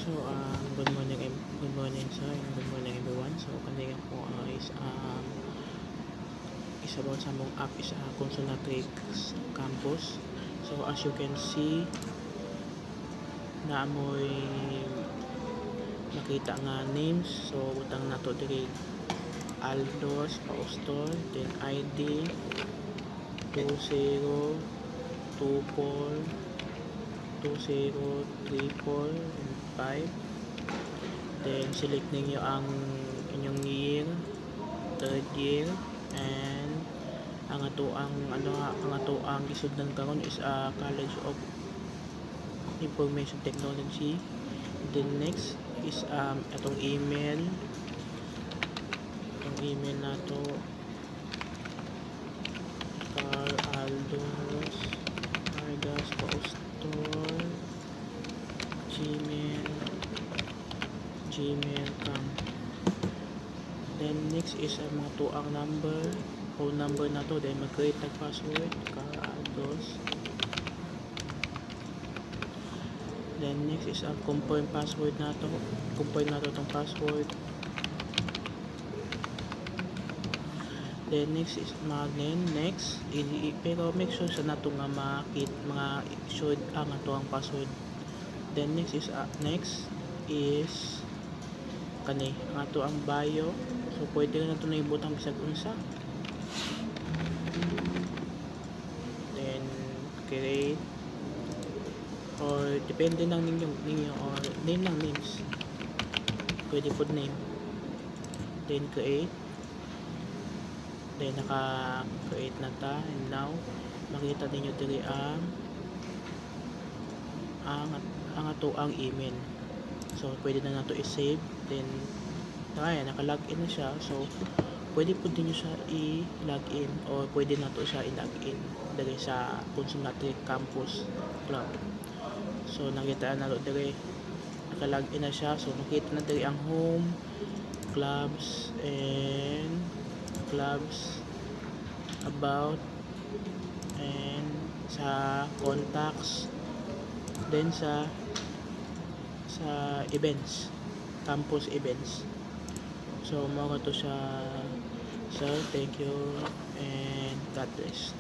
So, good morning sir, and good morning everyone. So, kanina po is about sa mong app is Consolatrix Campus. So, as you can see, naamoy makita nga names. So, butang nato diri Aldos, Paustor, then ID 2024 2034 and 5. Then select ninyo ang inyong year, third year, and ang ato ang isudlan karon is College of Information Technology. Then next is atong email. Itong email nato Aldos Argas Paustor gmail.com. Then next is ang mga tuang phone number na to. Then mag-create ng password Aldos. Then next is ang confirm password na to. Confirm na to itong password. Then next is next pero make sure sa nato nga mga should ang ato ang password. Then next is kani ang ato ang bio. So pwede na nato na ibutang bisag unsa. Then create or depende lang ninyo or name lang names. Pwede po name. Then create. Then naka-create na ta, and now makita ninyo diri ang ato ang email. So pwede na nato i-save. Then naka-login na siya. So pwede po din siya i-login or pwede nato siya i-login diri sa Consolatrix Campus Club. So nakita na nato diri naka-login na siya. So makita na diri ang home, clubs, about, and sa contacts, then sa events, campus events. So mga to siya. Sir, thank you and God bless.